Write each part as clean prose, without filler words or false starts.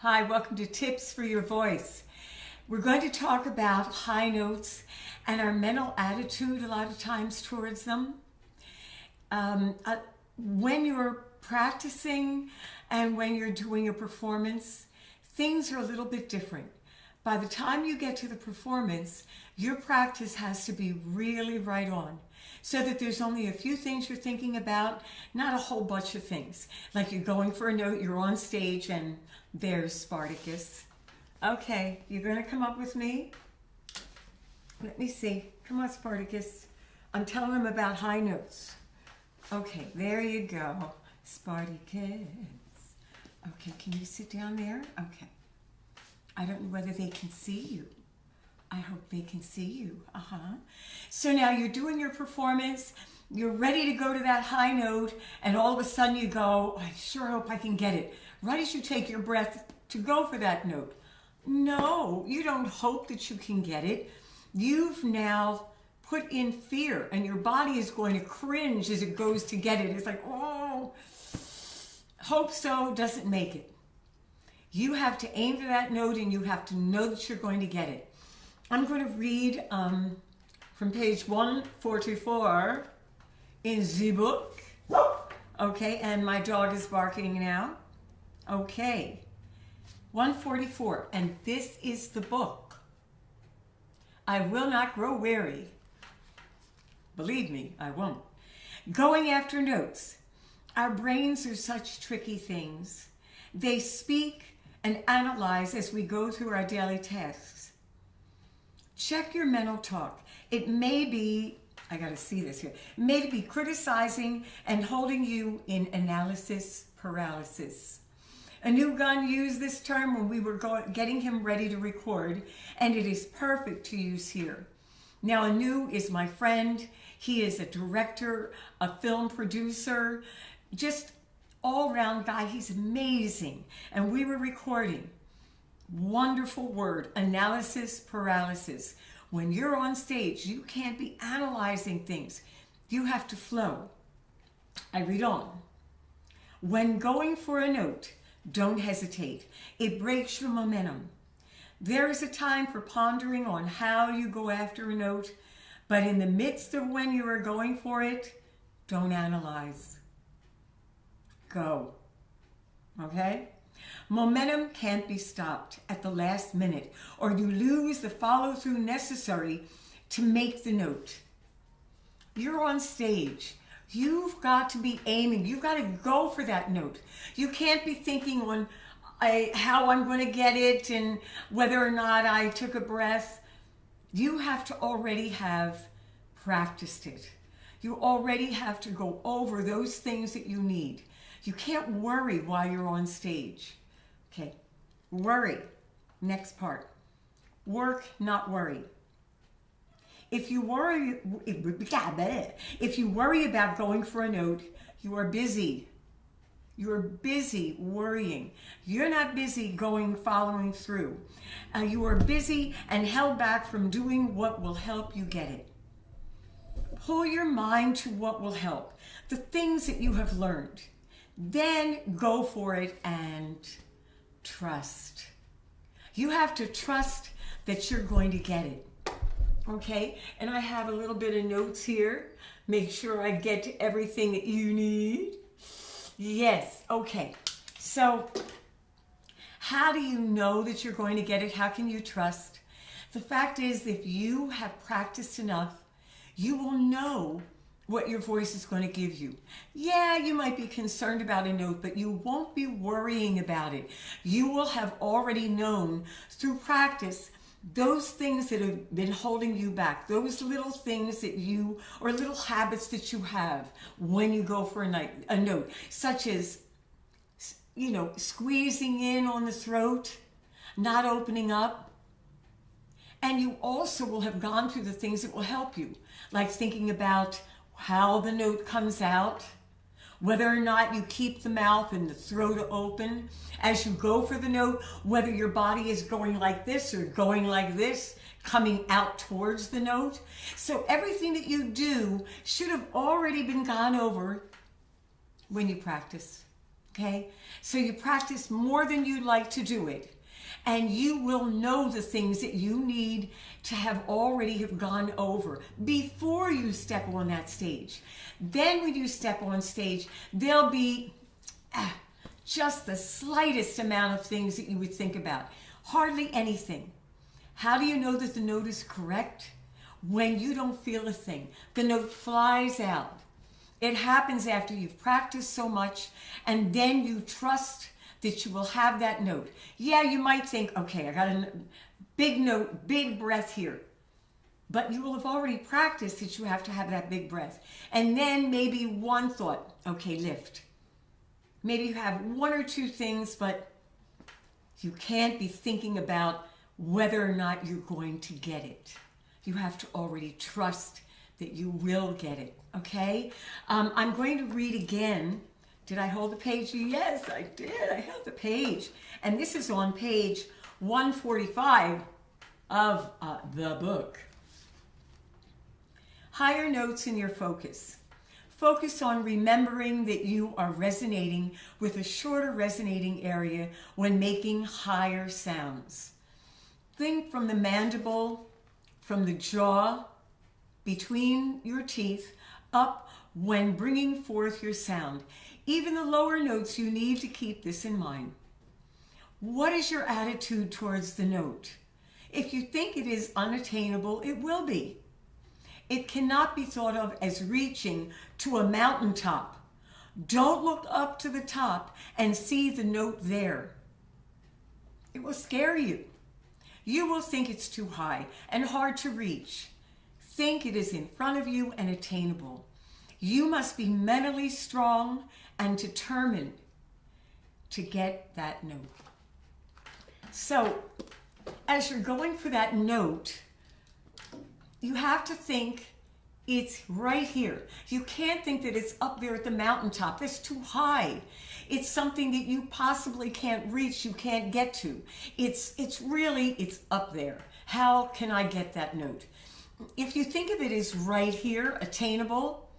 Hi, welcome to Tips for Your Voice. We're going to talk about high notes and our mental attitude a lot of times towards them. When you're practicing and when you're doing a performance, things are a little bit different. By the time you get to the performance, your practice has to be really right on, so that there's only a few things you're thinking about, not a whole bunch of things. Like you're going for a note, you're on stage, and there's Spartacus. Okay, you're going to come up with me? Let me see. Come on, Spartacus. I'm telling them about high notes. Okay, there you go. Spartacus. Okay, can you sit down there? Okay. I don't know whether they can see you. I hope they can see you. So now you're doing your performance. You're ready to go to that high note, and all of a sudden you go, I sure hope I can get it. Right as you take your breath to go for that note. No, you don't hope that you can get it. You've now put in fear, and your body is going to cringe as it goes to get it. It's like, oh, hope so, doesn't make it. You have to aim for that note, and you have to know that you're going to get it. I'm going to read from page 144 in the book. Okay, and my dog is barking now. Okay, 144, and this is the book. I will not grow weary. Believe me, I won't. Going after notes. Our brains are such tricky things. They speak and analyze as we go through our daily tasks. Check your mental talk. It may be, I got to see this here, it may be criticizing and holding you in analysis paralysis. A new gun used this term when we were getting him ready to record, and it is perfect to use here. Now, Anu is my friend. He is a director, a film producer, just all-around guy. He's amazing. And we were recording. Wonderful word, analysis paralysis. When you're on stage, you can't be analyzing things. You have to flow. I read on. When going for a note, don't hesitate. It breaks your momentum. There is a time for pondering on how you go after a note, but in the midst of when you are going for it, don't analyze. Go. Okay? Momentum can't be stopped at the last minute, or you lose the follow-through necessary to make the note. You're on stage. You've got to be aiming. You've got to go for that note. You can't be thinking on how I'm going to get it and whether or not I took a breath. You have to already have practiced it. You already have to go over those things that you need. You can't worry while you're on stage. Okay, worry. Next part. Work, not worry. If you worry about going for a note, you are busy. You're busy worrying. You're not busy following through. You are busy and held back from doing what will help you get it. Pull your mind to what will help, the things that you have learned. Then go for it and trust. You have to trust that you're going to get it. Okay, and I have a little bit of notes here. Make sure I get to everything that you need. Yes, okay. So, how do you know that you're going to get it? How can you trust? The fact is, if you have practiced enough, you will know what your voice is going to give you. Yeah, you might be concerned about a note, but you won't be worrying about it. You will have already known through practice those things that have been holding you back, those little things that or little habits that you have when you go for a note, such as, squeezing in on the throat, not opening up. And you also will have gone through the things that will help you, like thinking about how the note comes out, whether or not you keep the mouth and the throat open as you go for the note, whether your body is going like this or going like this, coming out towards the note. So everything that you do should have already been gone over when you practice. okay? So you practice more than you'd like to do it, and you will know the things that you need to have gone over before you step on that stage. Then when you step on stage, there'll be just the slightest amount of things that you would think about. Hardly anything. How do you know that the note is correct? When you don't feel a thing. The note flies out. It happens after you've practiced so much, and then you trust that you will have that note. Yeah, you might think, okay, I got a big note, big breath here. But you will have already practiced that you have to have that big breath. And then maybe one thought, okay, lift. Maybe you have one or two things, but you can't be thinking about whether or not you're going to get it. You have to already trust that you will get it, okay? I'm going to read again. Did I hold the page? Yes, I did. I held the page. And this is on page 145 of the book. Higher notes in your focus. Focus on remembering that you are resonating with a shorter resonating area when making higher sounds. Think from the mandible, from the jaw, between your teeth, up when bringing forth your sound. Even the lower notes, you need to keep this in mind. What is your attitude towards the note? If you think it is unattainable, it will be. It cannot be thought of as reaching to a mountaintop. Don't look up to the top and see the note there. It will scare you. You will think it's too high and hard to reach. Think it is in front of you and attainable. You must be mentally strong and determined to get that note. So, as you're going for that note, you have to think it's right here. You can't think that it's up there at the mountaintop. That's too high. It's something that you possibly can't reach, you can't get to. It's up there. How can I get that note? If you think of it as right here, attainable,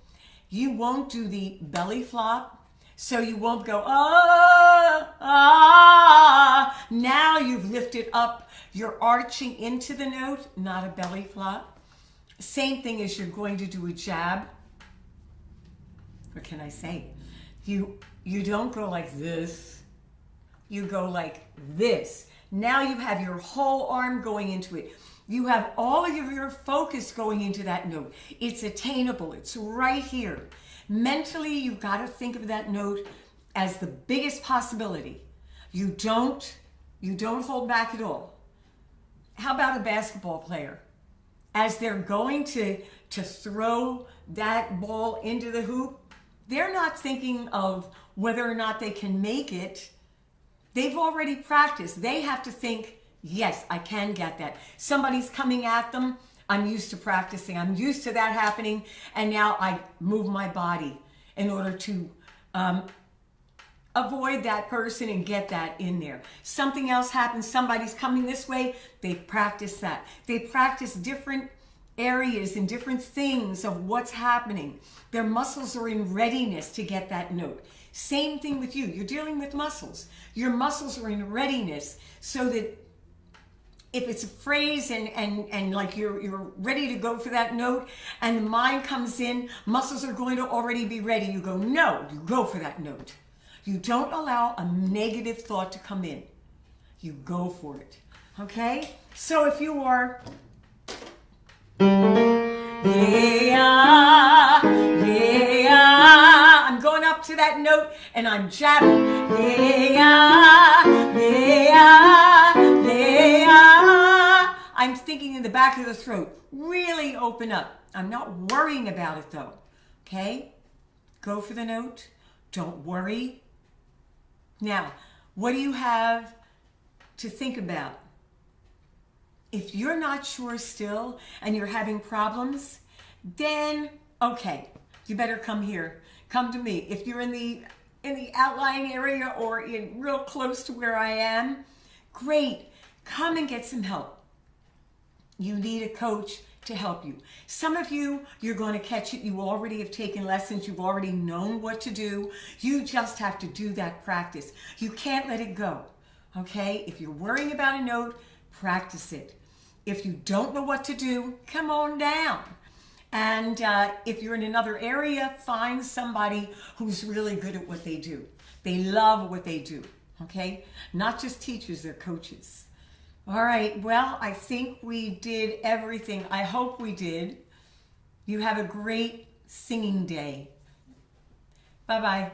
you won't do the belly flop, so you won't go, ah, ah. Now you've lifted up, you're arching into the note, not a belly flop. Same thing as you're going to do a jab. What can I say? You don't go like this. You go like this. Now you have your whole arm going into it. You have all of your focus going into that note. It's attainable. It's right here. Mentally, you've got to think of that note as the biggest possibility. You don't hold back at all. How about a basketball player? As they're going to throw that ball into the hoop, they're not thinking of whether or not they can make it. They've already practiced. They have to think, yes, I can get that. Somebody's coming at them. I'm used to practicing. I'm used to that happening. And now I move my body in order to avoid that person and get that in there. Something else happens. Somebody's coming this way. They practice that. They practice different areas and different things of what's happening. Their muscles are in readiness to get that note. Same thing with you. You're dealing with muscles. Your muscles are in readiness so that if it's a phrase and like you're ready to go for that note and the mind comes in, muscles are going to already be ready. You go, no, you go for that note. You don't allow a negative thought to come in. You go for it. Okay? So if you are, yeah, I'm going up to that note and I'm jabbing. I'm thinking in the back of the throat. Really open up. I'm not worrying about it though. Okay? Go for the note. Don't worry. Now, what do you have to think about? If you're not sure still and you're having problems, then okay, you better come here. Come to me. If you're in the outlying area or in real close to where I am, great. Come and get some help. You need a coach. to help you. Some of you, you're going to catch it. You already have taken lessons. You've already known what to do. You just have to do that practice. You can't let it go, okay? If you're worrying about a note, practice it. If you don't know what to do, come on down. And if you're in another area, find somebody who's really good at what they do. They love what they do, okay? Not just teachers, they're coaches. All right, well, I think we did everything. I hope we did. You have a great singing day. Bye-bye.